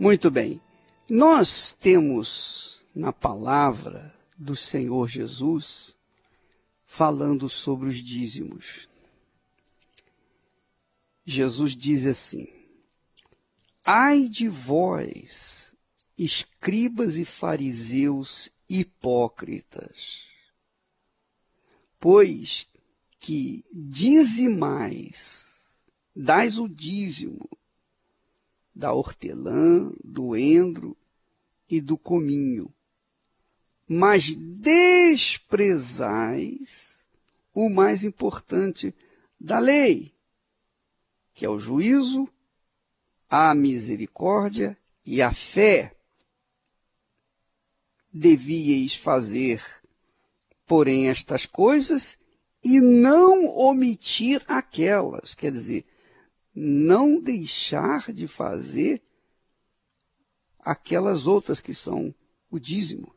Muito bem. Nós temos na palavra do Senhor Jesus falando sobre os dízimos. Jesus diz assim: ai de vós, escribas e fariseus hipócritas, pois que dizimais, dais o dízimo da hortelã, do endro e do cominho, mas desprezais o mais importante da lei, que é o juízo, a misericórdia e a fé. Devíeis fazer, porém, estas coisas e não omitir aquelas, quer dizer, não deixar de fazer aquelas outras que são o dízimo,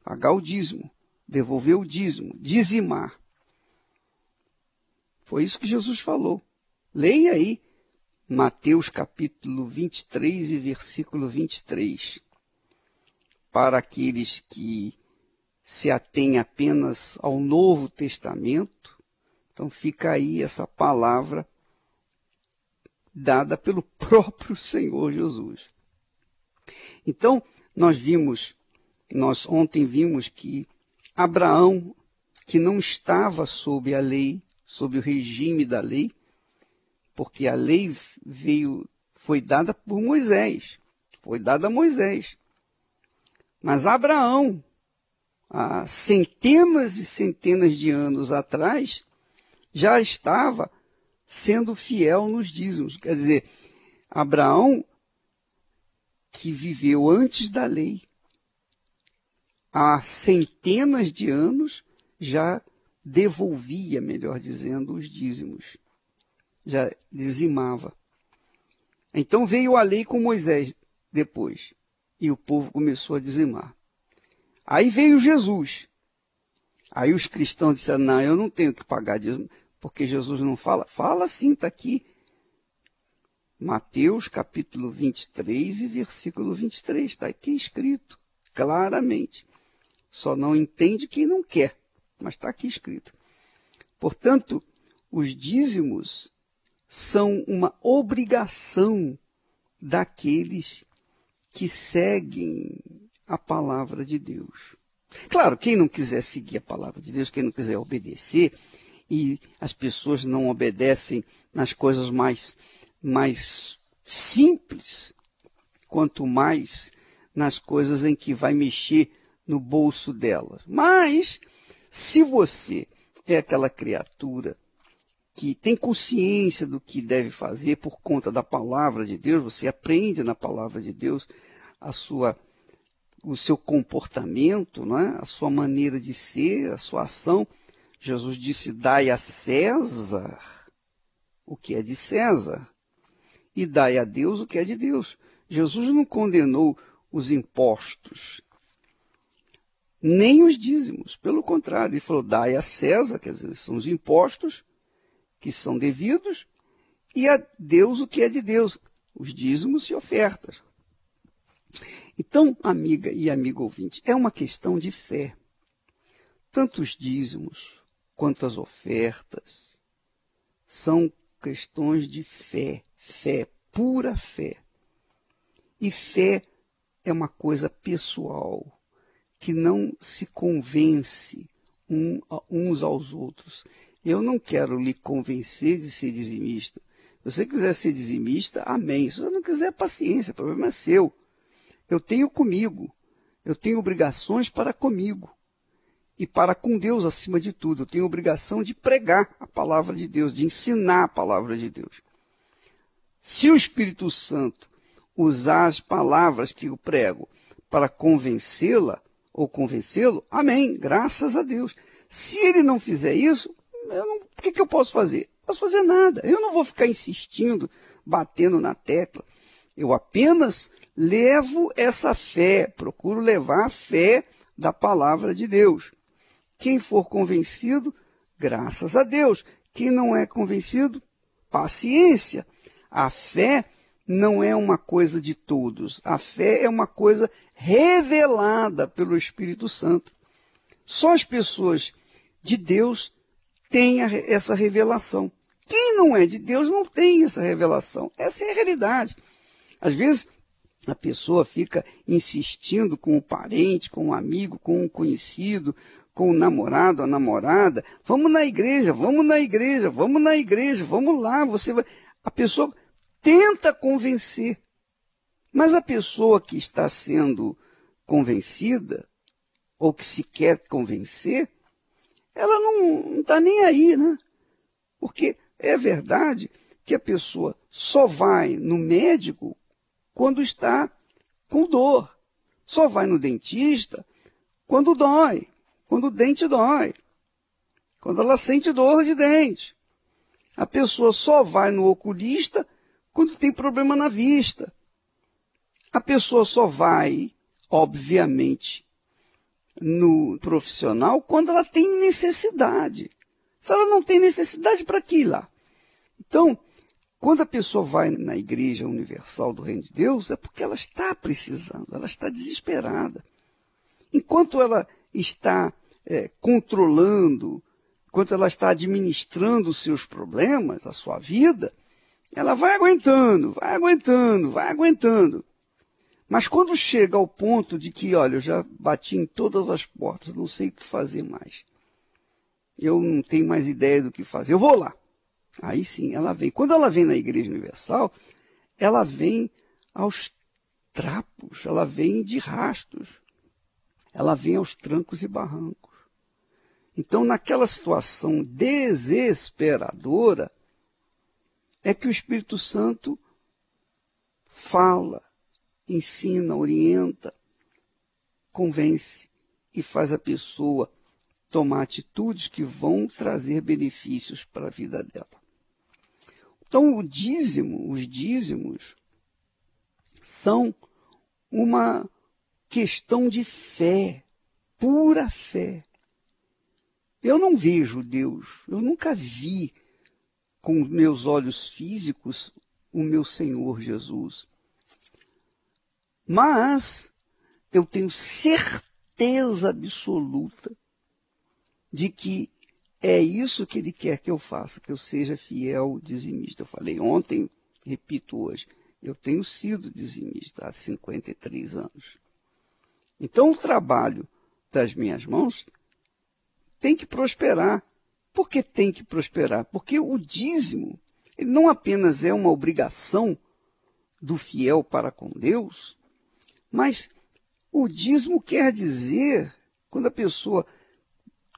pagar o dízimo, devolver o dízimo, dizimar. Foi isso que Jesus falou. Leia aí Mateus capítulo 23 e versículo 23. Para aqueles que se atêm apenas ao Novo Testamento, então fica aí essa palavra dada pelo próprio Senhor Jesus. Então, nós ontem vimos que Abraão, que não estava sob a lei, sob o regime da lei, porque a lei foi dada por Moisés, foi dada a Moisés. Mas Abraão, há centenas e centenas de anos atrás, já estava sendo fiel nos dízimos. Quer dizer, Abraão, que viveu antes da lei, há centenas de anos, já devolvia, melhor dizendo, os dízimos. Já dizimava. Então veio a lei com Moisés depois, e o povo começou a dizimar. Aí veio Jesus. Aí os cristãos disseram: não, eu não tenho que pagar dízimo, porque Jesus não fala. Fala sim, está aqui. Mateus capítulo 23 e versículo 23, está aqui escrito claramente. Só não entende quem não quer, mas está aqui escrito. Portanto, os dízimos são uma obrigação daqueles que seguem a palavra de Deus. Claro, quem não quiser seguir a palavra de Deus, quem não quiser obedecer, e as pessoas não obedecem nas coisas mais simples, quanto mais nas coisas em que vai mexer no bolso delas. Mas, se você é aquela criatura que tem consciência do que deve fazer por conta da palavra de Deus, você aprende na palavra de Deus o seu comportamento, não é? A sua maneira de ser, a sua ação. Jesus disse: dai a César o que é de César e dai a Deus o que é de Deus. Jesus não condenou os impostos, nem os dízimos. Pelo contrário, ele falou: dai a César, quer dizer, são os impostos que são devidos, e a Deus o que é de Deus, os dízimos e ofertas. Então, amiga e amigo ouvinte, é uma questão de fé. Tanto os dízimos quanto as ofertas são questões de fé, pura fé. E fé é uma coisa pessoal, que não se convence uns aos outros. Eu não quero lhe convencer de ser dizimista. Se você quiser ser dizimista, amém. Se você não quiser, paciência, o problema é seu. Eu tenho comigo. Eu tenho obrigações para comigo. E para com Deus acima de tudo. Eu tenho obrigação de pregar a palavra de Deus, de ensinar a palavra de Deus. Se o Espírito Santo usar as palavras que eu prego para convencê-la ou convencê-lo, amém, graças a Deus. Se ele não fizer isso, o que eu posso fazer? Não posso fazer nada. Eu não vou ficar insistindo, batendo na tecla. Eu apenas levo essa fé, procuro levar a fé da palavra de Deus. Quem for convencido, graças a Deus. Quem não é convencido, paciência. A fé não é uma coisa de todos. A fé é uma coisa revelada pelo Espírito Santo. Só as pessoas de Deus têm essa revelação. Quem não é de Deus não tem essa revelação. Essa é a realidade. Às vezes, a pessoa fica insistindo com o parente, com o amigo, com o conhecido, com o namorado, a namorada. Vamos na igreja, vamos na igreja, vamos na igreja, vamos lá. Você vai... A pessoa tenta convencer. Mas a pessoa que está sendo convencida, ou que se quer convencer, ela não está nem aí, né? Porque é verdade que a pessoa só vai no médico quando está com dor. Só vai no dentista quando dói, quando o dente dói, quando ela sente dor de dente. A pessoa só vai no oculista quando tem problema na vista. A pessoa só vai, obviamente, no profissional quando ela tem necessidade. Se ela não tem necessidade, para que ir lá? Então, quando a pessoa vai na Igreja Universal do Reino de Deus, é porque ela está precisando, ela está desesperada. Enquanto ela está controlando, enquanto ela está administrando os seus problemas, a sua vida, ela vai aguentando, vai aguentando, vai aguentando. Mas quando chega ao ponto de que, olha, eu já bati em todas as portas, não sei o que fazer mais. Eu não tenho mais ideia do que fazer, eu vou lá. Aí sim, ela vem. Quando ela vem na Igreja Universal, ela vem aos trapos, ela vem de rastos, ela vem aos trancos e barrancos. Então, naquela situação desesperadora, é que o Espírito Santo fala, ensina, orienta, convence e faz a pessoa tomar atitudes que vão trazer benefícios para a vida dela. Então, os dízimos, são uma questão de fé, pura fé. Eu não vejo Deus, eu nunca vi com meus olhos físicos o meu Senhor Jesus. Mas eu tenho certeza absoluta de que é isso que Ele quer que eu faça, que eu seja fiel dizimista. Eu falei ontem, repito hoje, eu tenho sido dizimista há 53 anos. Então o trabalho das minhas mãos tem que prosperar. Por que tem que prosperar? Porque o dízimo, ele não apenas é uma obrigação do fiel para com Deus, mas o dízimo quer dizer, quando a pessoa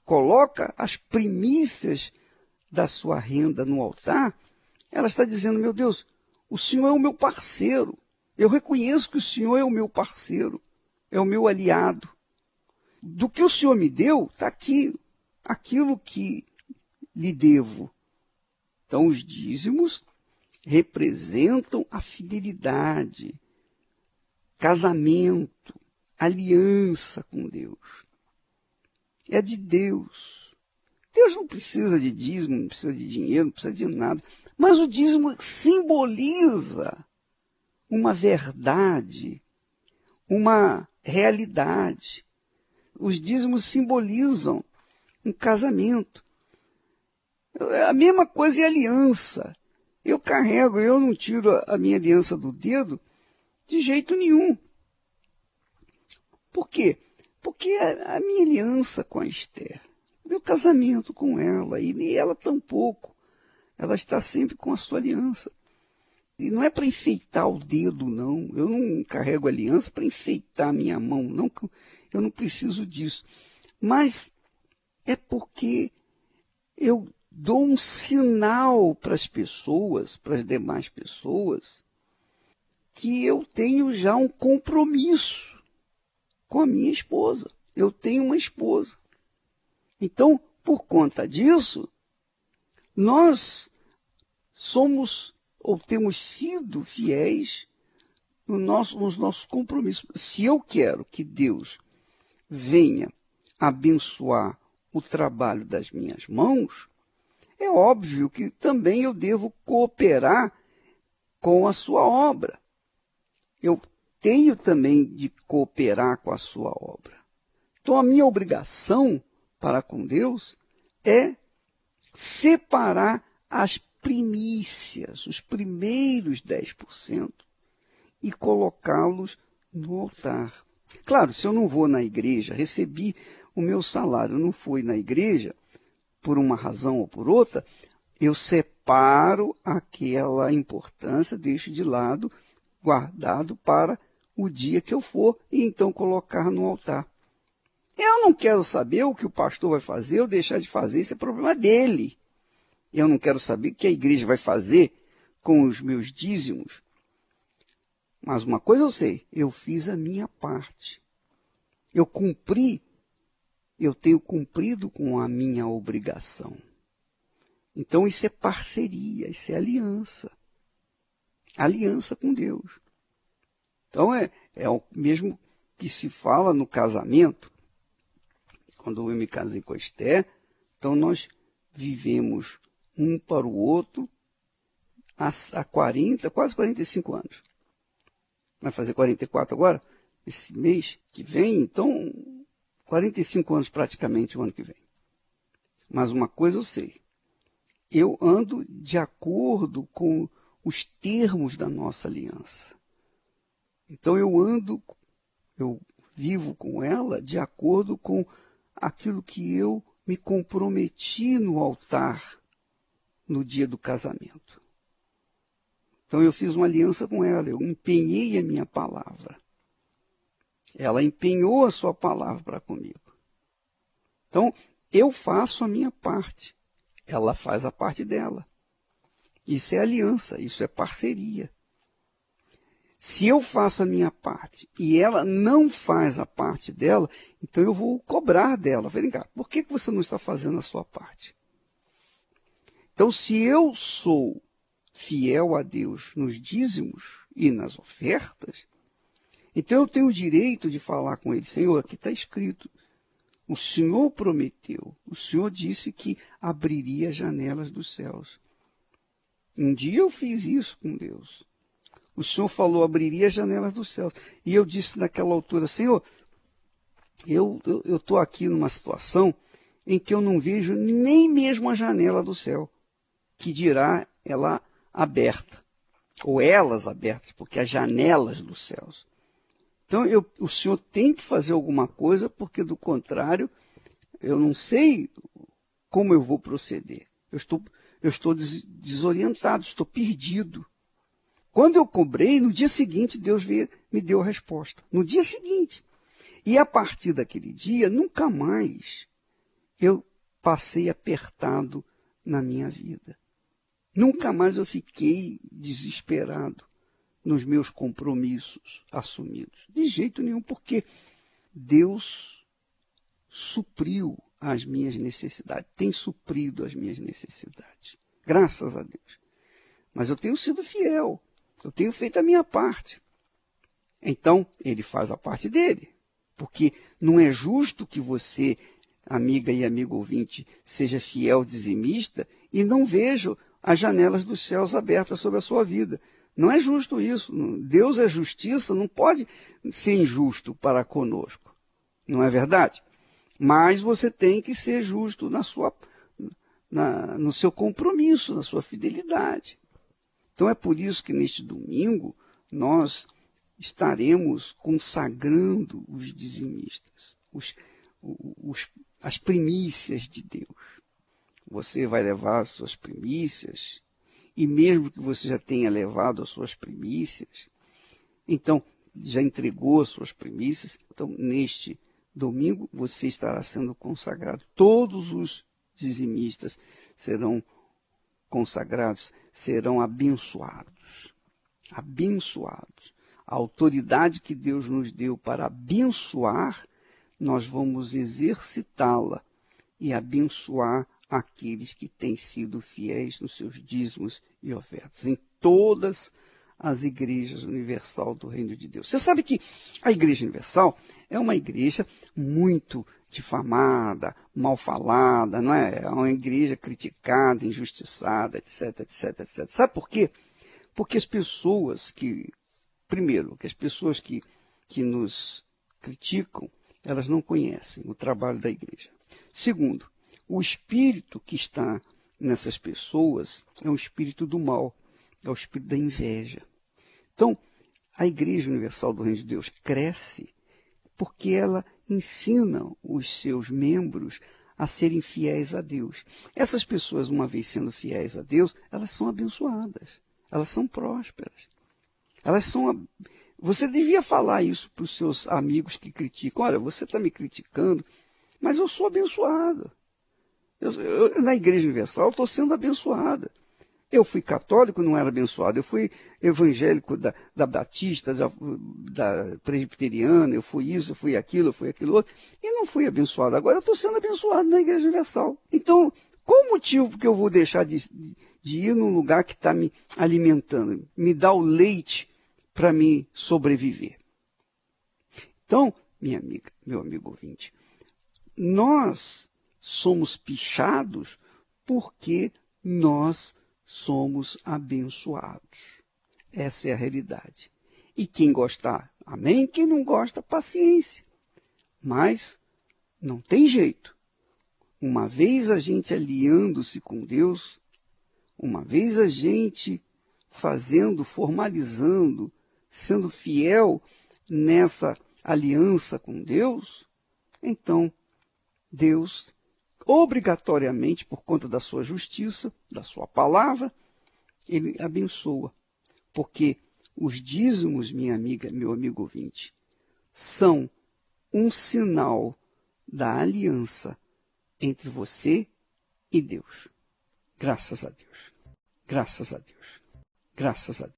coloca as primícias da sua renda no altar, ela está dizendo, meu Deus, o Senhor é o meu parceiro. Eu reconheço que o Senhor é o meu parceiro, é o meu aliado. Do que o Senhor me deu, está aqui aquilo que lhe devo. Então, os dízimos representam a fidelidade, casamento, aliança com Deus. É de Deus. Deus não precisa de dízimo, não precisa de dinheiro, não precisa de nada. Mas o dízimo simboliza uma verdade, uma realidade. Os dízimos simbolizam um casamento. A mesma coisa é aliança. Eu carrego, eu não tiro a minha aliança do dedo de jeito nenhum. Por quê? Porque a minha aliança com a Esther, meu casamento com ela, e ela tampouco, ela está sempre com a sua aliança. E não é para enfeitar o dedo, não. Eu não carrego aliança para enfeitar a minha mão, não. Eu não preciso disso. Mas é porque eu dou um sinal para as pessoas, para as demais pessoas, que eu tenho já um compromisso com a minha esposa. Eu tenho uma esposa. Então, por conta disso, nós somos ou temos sido fiéis nos nossos compromissos. Se eu quero que Deus venha abençoar o trabalho das minhas mãos, é óbvio que também eu devo cooperar com a sua obra. Eu tenho também de cooperar com a sua obra. Então, a minha obrigação para com Deus é separar as primícias, os primeiros 10%, e colocá-los no altar. Claro, se eu não vou na igreja, recebi o meu salário, não fui na igreja, por uma razão ou por outra, eu separo aquela importância, deixo de lado, guardado para o dia que eu for, e então colocar no altar. Eu não quero saber o que o pastor vai fazer ou deixar de fazer, isso é problema dele. Eu não quero saber o que a igreja vai fazer com os meus dízimos. Mas uma coisa eu sei, eu fiz a minha parte. Eu cumpri, eu tenho cumprido com a minha obrigação. Então isso é parceria, isso é aliança. Aliança com Deus. Então é o mesmo que se fala no casamento. Quando eu me casei com a Esther, então nós vivemos um para o outro há 40, quase 45 anos. Vai fazer 44 agora, esse mês que vem, então 45 anos praticamente o ano que vem. Mas uma coisa eu sei, eu ando de acordo com os termos da nossa aliança. Então eu vivo com ela de acordo com aquilo que eu me comprometi no altar no dia do casamento. Então eu fiz uma aliança com ela, eu empenhei a minha palavra. Ela empenhou a sua palavra para comigo. Então eu faço a minha parte, ela faz a parte dela. Isso é aliança, isso é parceria. Se eu faço a minha parte e ela não faz a parte dela, então eu vou cobrar dela. Vem cá, por que você não está fazendo a sua parte? Então, se eu sou fiel a Deus nos dízimos e nas ofertas, então eu tenho o direito de falar com ele, Senhor, aqui está escrito, o Senhor prometeu, o Senhor disse que abriria as janelas dos céus. Um dia eu fiz isso com Deus. O Senhor falou, abriria as janelas dos céus. E eu disse naquela altura, Senhor, eu estou aqui numa situação em que eu não vejo nem mesmo a janela do céu, que dirá ela aberta, ou elas abertas, porque as janelas dos céus. Então o Senhor tem que fazer alguma coisa, porque do contrário, eu não sei como eu vou proceder. Eu estou desorientado, estou perdido. Quando eu cobrei, no dia seguinte, Deus me deu a resposta. No dia seguinte. E a partir daquele dia, nunca mais eu passei apertado na minha vida. Nunca mais eu fiquei desesperado nos meus compromissos assumidos. De jeito nenhum, porque Deus supriu as minhas necessidades, tem suprido as minhas necessidades. Graças a Deus. Mas eu tenho sido fiel. Eu tenho feito a minha parte. Então, ele faz a parte dele. Porque não é justo que você, amiga e amigo ouvinte, seja fiel dizimista e não veja as janelas dos céus abertas sobre a sua vida. Não é justo isso. Deus é justiça, não pode ser injusto para conosco. Não é verdade? Mas você tem que ser justo no seu compromisso, na sua fidelidade. Então é por isso que neste domingo nós estaremos consagrando os dizimistas, as primícias de Deus. Você vai levar as suas primícias, e mesmo que você já tenha levado as suas primícias, então já entregou as suas primícias, então neste domingo você estará sendo consagrado. Todos os dizimistas serão consagrados, serão abençoados. Abençoados. A autoridade que Deus nos deu para abençoar, nós vamos exercitá-la e abençoar aqueles que têm sido fiéis nos seus dízimos e ofertas, em todas as igrejas universal do Reino de Deus. Você sabe que a Igreja Universal é uma igreja muito difamada, mal falada, não é? É uma igreja criticada, injustiçada, etc, etc, etc. Sabe por quê? Porque as pessoas que, primeiro, que as pessoas que nos criticam, elas não conhecem o trabalho da igreja. Segundo, o espírito que está nessas pessoas é um espírito do mal, é o espírito da inveja. Então, a Igreja Universal do Reino de Deus cresce porque ela ensina os seus membros a serem fiéis a Deus. Essas pessoas, uma vez sendo fiéis a Deus, elas são abençoadas, elas são prósperas. Você devia falar isso para os seus amigos que criticam. Olha, você está me criticando, mas eu sou abençoado. Na Igreja Universal, estou sendo abençoada. Eu fui católico, não era abençoado. Eu fui evangélico da Batista, da Presbiteriana, eu fui isso, eu fui aquilo outro, e não fui abençoado. Agora eu estou sendo abençoado na Igreja Universal. Então, qual o motivo que eu vou deixar de ir num lugar que está me alimentando, me dá o leite para me sobreviver? Então, minha amiga, meu amigo ouvinte, nós somos pichados porque nós somos abençoados. Essa é a realidade. E quem gostar, amém. Quem não gosta, paciência. Mas não tem jeito. Uma vez a gente aliando-se com Deus, uma vez a gente formalizando, sendo fiel nessa aliança com Deus, então Deus, obrigatoriamente, por conta da sua justiça, da sua palavra, ele abençoa. Porque os dízimos, minha amiga, meu amigo ouvinte, são um sinal da aliança entre você e Deus. Graças a Deus. Graças a Deus. Graças a Deus.